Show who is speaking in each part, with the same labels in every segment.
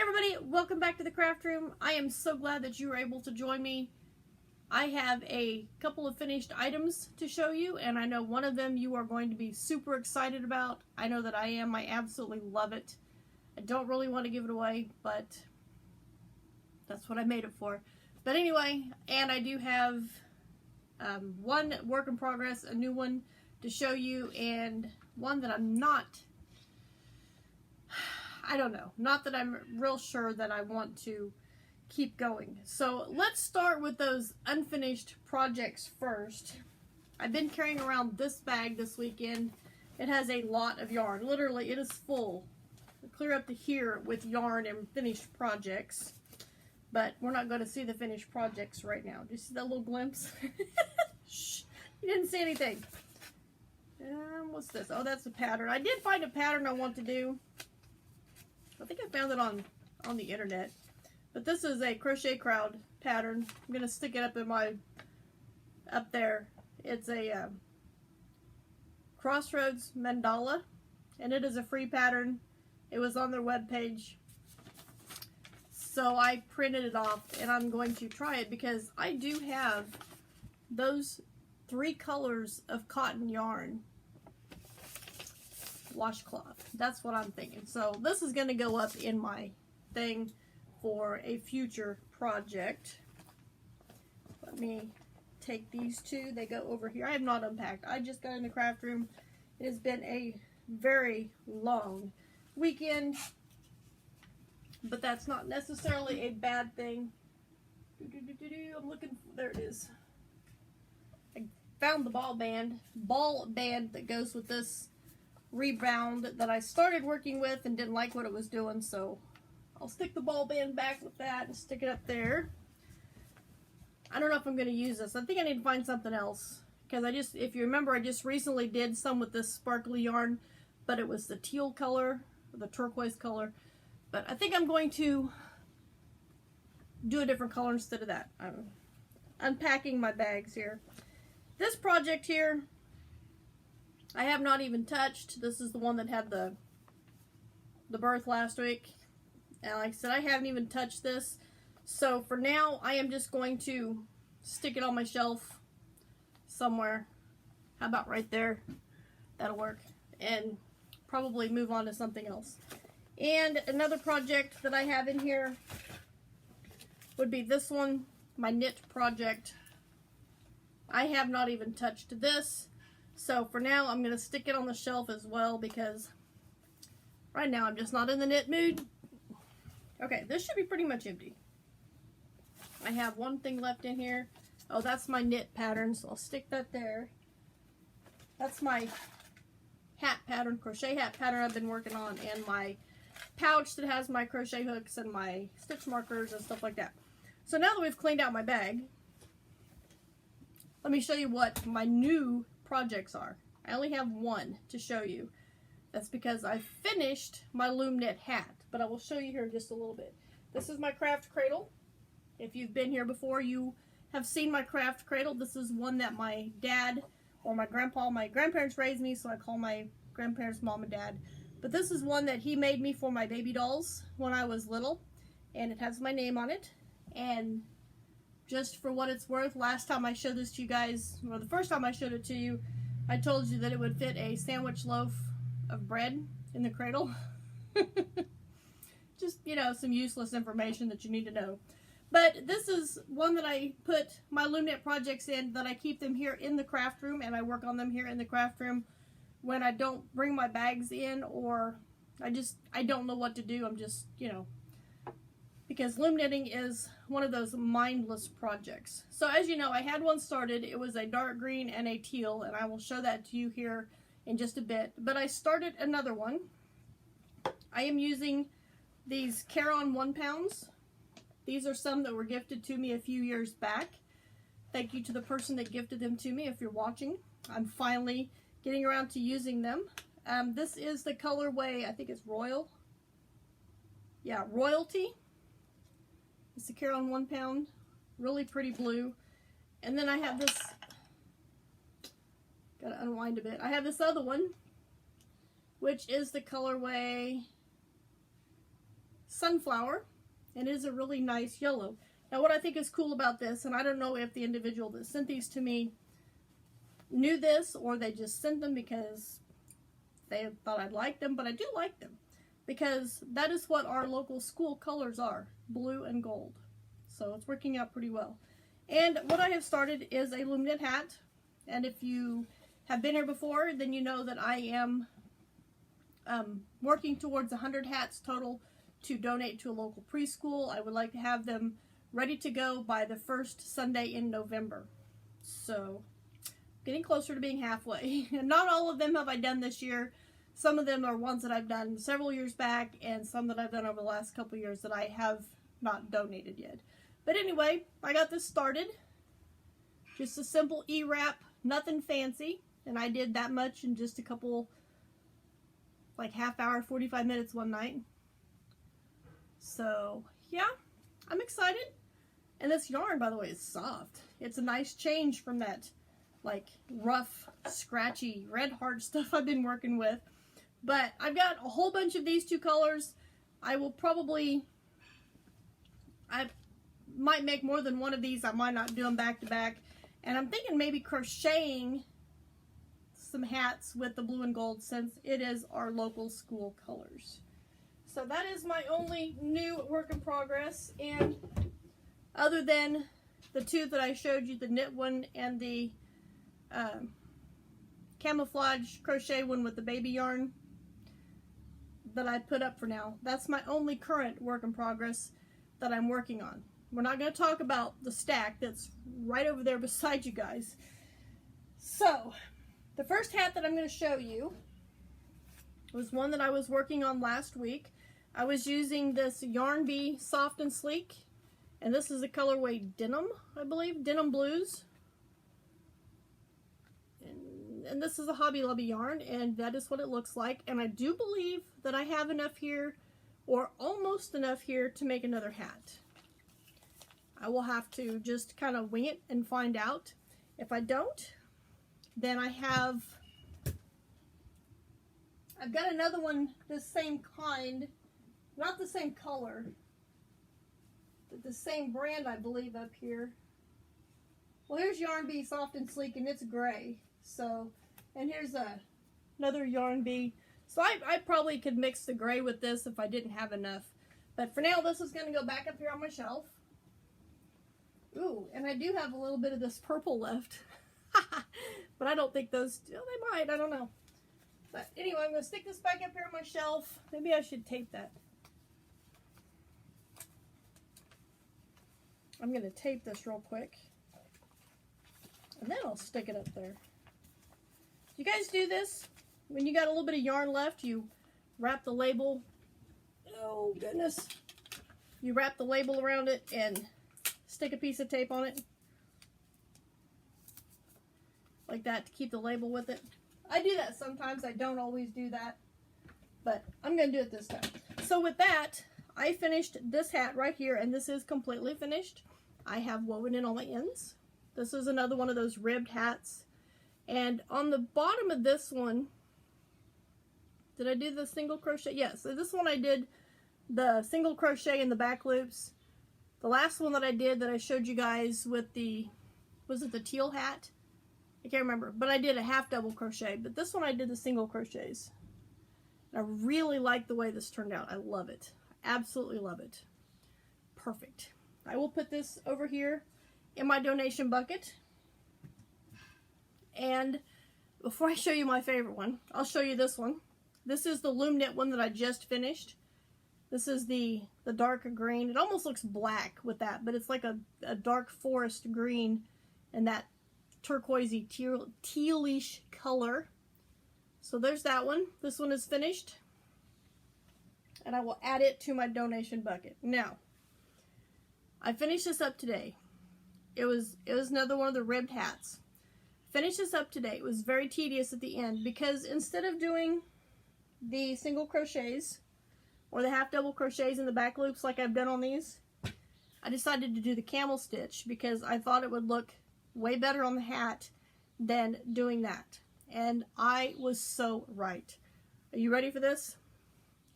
Speaker 1: everybody, welcome back to the craft room. I am so glad that you were able to join me. I have a couple of finished items to show you, and I know one of them you are going to be super excited about. I know that I am. I absolutely love it. I don't really want to give it away, but that's what I made it for. But anyway, and I do have one work in progress, a new one to show you, and one that I'm not, I don't know, not that I'm real sure that I want to keep going. So let's start with those unfinished projects first. I've been carrying around this bag this weekend. It has a lot of yarn. Literally, it is full, clear up to here with yarn and finished projects. But we're not going to see the finished projects right now. Do you see that little glimpse? Shh, you didn't see anything. What's this? Oh, that's a pattern. I did find a pattern I want to do. I think I found it on the internet. But this is a crochet crowd pattern. I'm going to stick it up there. It's a Crossroads mandala, and it is a free pattern. It was on their webpage. So I printed it off, and I'm going to try it because I do have those 3 colors of cotton yarn washcloth. That's what I'm thinking. So this is going to go up in my thing for a future project. Let me take these two. They go over here. I have not unpacked. I just got in the craft room. It has been a very long weekend, but that's not necessarily a bad thing. I'm looking. There it is. I found the ball band that goes with this rebound that I started working with and didn't like what it was doing, so I'll stick the ball band back with that and stick it up there. I don't know if I'm going to use this. I think I need to find something else, because if you remember, I just recently did some with this sparkly yarn, but it was the teal color, the turquoise color. But I think I'm going to do a different color instead of that. I'm unpacking my bags here. This project here, I have not even touched. This is the one that had the birth last week. And like I said, I haven't even touched this. So for now, I am just going to stick it on my shelf somewhere. How about right there? That'll work. And probably move on to something else. And another project that I have in here would be this one, my knit project. I have not even touched this. So for now, I'm going to stick it on the shelf as well, because right now I'm just not in the knit mood. Okay, this should be pretty much empty. I have one thing left in here. Oh, that's my knit pattern, so I'll stick that there. That's my hat pattern, crochet hat pattern I've been working on, and my pouch that has my crochet hooks and my stitch markers and stuff like that. So now that we've cleaned out my bag, let me show you what my new projects are. I only have one to show you. That's because I finished my loom knit hat, but I will show you here in just a little bit. This is my craft cradle. If you've been here before, you have seen my craft cradle. This is one that my dad or my grandparents raised me, so I call my grandparents mom and dad. But this is one that he made me for my baby dolls when I was little, and it has my name on it. And just for what it's worth, last time I showed this to you guys, or the first time I showed it to you, I told you that it would fit a sandwich loaf of bread in the cradle. Just, you know, some useless information that you need to know. But this is one that I put my loom knit projects in, that I keep them here in the craft room, and I work on them here in the craft room when I don't bring my bags in, or I don't know what to do. I'm just, you know, because loom knitting is one of those mindless projects. So as you know, I had one started. It was a dark green and a teal, and I will show that to you here in just a bit. But I started another one. I am using these Caron 1 pounds. These are some that were gifted to me a few years back. Thank you to the person that gifted them to me if you're watching. I'm finally getting around to using them. This is the colorway, I think it's Royal. Yeah, Royalty. It's the Caron 1 pound. Really pretty blue. And then I have this, gotta unwind a bit. I have this other one, which is the colorway sunflower, and it is a really nice yellow. Now what I think is cool about this, and I don't know if the individual that sent these to me knew this or they just sent them because they thought I'd like them, but I do like them because that is what our local school colors are, blue and gold. So it's working out pretty well. And what I have started is a loom knit hat, and if you have been here before, then you know that I am working towards 100 hats total to donate to a local preschool. I would like to have them ready to go by the first Sunday in November. So, getting closer to being halfway. And not all of them have I done this year. Some of them are ones that I've done several years back, and some that I've done over the last couple of years that I have not donated yet. But anyway, I got this started. Just a simple E-wrap, nothing fancy. And I did that much in just a couple, like half hour, 45 minutes one night. So, yeah, I'm excited. And this yarn, by the way, is soft. It's a nice change from that, like, rough, scratchy, red heart stuff I've been working with. But I've got a whole bunch of these two colors. I might make more than one of these. I might not do them back to back. And I'm thinking maybe crocheting some hats with the blue and gold since it is our local school colors. So that is my only new work in progress. And other than the two that I showed you, the knit one and the camouflage crochet one with the baby yarn that I put up for now, that's my only current work in progress that I'm working on. We're not going to talk about the stack that's right over there beside you guys. So, the first hat that I'm going to show you was one that I was working on last week. I was using this Yarn Bee Soft and Sleek, and this is the colorway Denim, I believe, Denim Blues. And this is a Hobby Lobby yarn, and that is what it looks like. And I do believe that I have enough here, or almost enough here, to make another hat. I will have to just kind of wing it and find out. If I don't, then I've got another one, the same kind, not the same color, but the same brand, I believe, up here. Well, here's Yarn Bee Soft and Sleek, and it's gray. So, and here's another Yarn Bee. So I probably could mix the gray with this if I didn't have enough. But for now, this is going to go back up here on my shelf. Ooh, and I do have a little bit of this purple left. But I don't think those, well, they might, I don't know. But anyway, I'm going to stick this back up here on my shelf. Maybe I should tape that. I'm going to tape this real quick. And then I'll stick it up there. You guys do this? When you got a little bit of yarn left, you wrap the label. Oh, goodness. You wrap the label around it and stick a piece of tape on it. Like that to keep the label with it. I do that sometimes. I don't always do that. But I'm going to do it this time. So with that, I finished this hat right here. And this is completely finished. I have woven in all my ends. This is another one of those ribbed hats. And on the bottom of this one, did I do the single crochet? Yes, so this one I did the single crochet in the back loops. The last one that I did that I showed you guys with the, was it the teal hat? I can't remember, but I did a half double crochet. But this one I did the single crochets. And I really like the way this turned out. I love it. Absolutely love it. Perfect. I will put this over here in my donation bucket. And before I show you my favorite one, I'll show you this one. This is the loom knit one that I just finished. This is the dark green. It almost looks black with that, but it's like a dark forest green and that turquoisey tealish color. So there's that one. This one is finished. And I will add it to my donation bucket. Now, I finished this up today. It was another one of the ribbed hats. Finished this up today. It was very tedious at the end because instead of doing the single crochets or the half double crochets in the back loops like I've done on these, I decided to do the camel stitch because I thought it would look way better on the hat than doing that. And I was so right. Are you ready for this?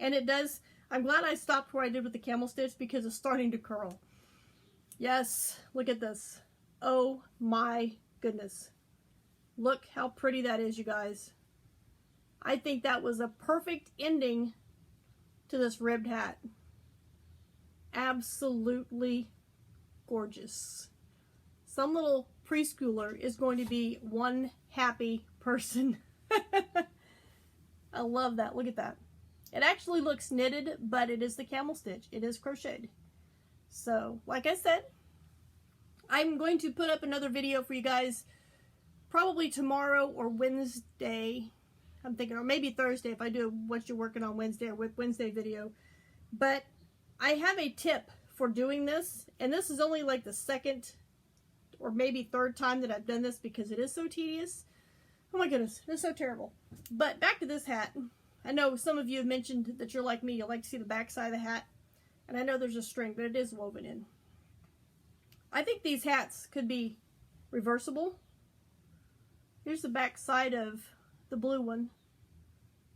Speaker 1: And it does, I'm glad I stopped where I did with the camel stitch because it's starting to curl. Yes, look at this. Oh my goodness. Look how pretty that is, you guys. I think that was a perfect ending to this ribbed hat. Absolutely gorgeous. Some little preschooler is going to be one happy person. I love that. Look at that. It actually looks knitted, but it is the camel stitch. It is crocheted. So, like I said, I'm going to put up another video for you guys probably tomorrow or Wednesday. I'm thinking, or maybe Thursday if I do what you're working on Wednesday or with Wednesday video. But I have a tip for doing this, and this is only like the second or maybe third time that I've done this because it is so tedious. Oh my goodness, it's so terrible. But back to this hat. I know some of you have mentioned that you're like me, you like to see the back side of the hat. And I know there's a string, but it is woven in. I think these hats could be reversible. Here's the back side of the blue one,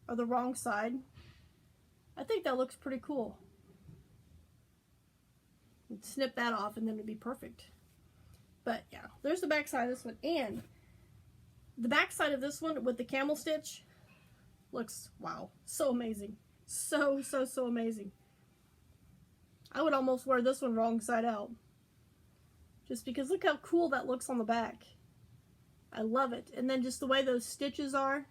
Speaker 1: or the wrong side. I think that looks pretty cool. You'd snip that off and then it'd be perfect. But yeah, there's the back side of this one. And the back side of this one with the camel stitch looks, wow, so amazing. So amazing. I would almost wear this one wrong side out. Just because look how cool that looks on the back. I love it. And then just the way those stitches are.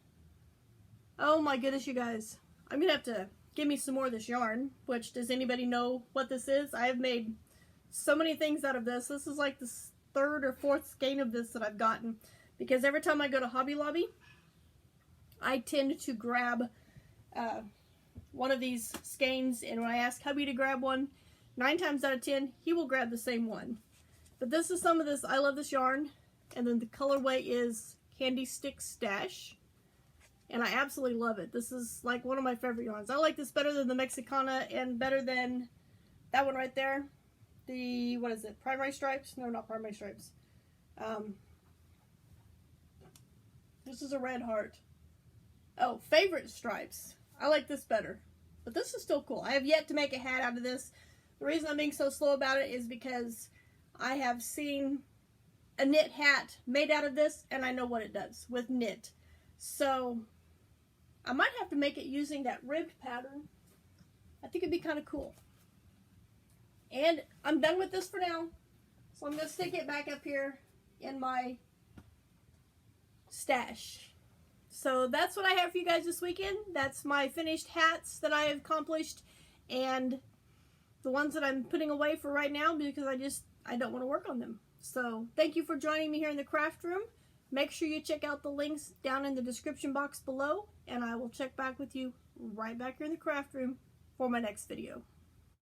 Speaker 1: Oh my goodness, you guys. I'm going to have to give me some more of this yarn. Which, does anybody know what this is? I have made so many things out of this. This is like the third or fourth skein of this that I've gotten. Because every time I go to Hobby Lobby, I tend to grab one of these skeins. And when I ask hubby to grab one, 9 times out of 10, he will grab the same one. But this is some of this. I love this yarn. And then the colorway is Candy Stick Stash. And I absolutely love it. This is like one of my favorite yarns. I like this better than the Mexicana and better than that one right there. The, what is it? Primary Stripes? No, not Primary Stripes. This is a red heart. Oh, Favorite Stripes. I like this better. But this is still cool. I have yet to make a hat out of this. The reason I'm being so slow about it is because I have seen a knit hat made out of this, and I know what it does with knit. So, I might have to make it using that ribbed pattern. I think it'd be kind of cool. And I'm done with this for now. So I'm going to stick it back up here in my stash. So that's what I have for you guys this weekend. That's my finished hats that I have accomplished. And the ones that I'm putting away for right now because I don't want to work on them. So thank you for joining me here in the craft room. Make sure you check out the links down in the description box below. And I will check back with you right back here in the craft room for my next video.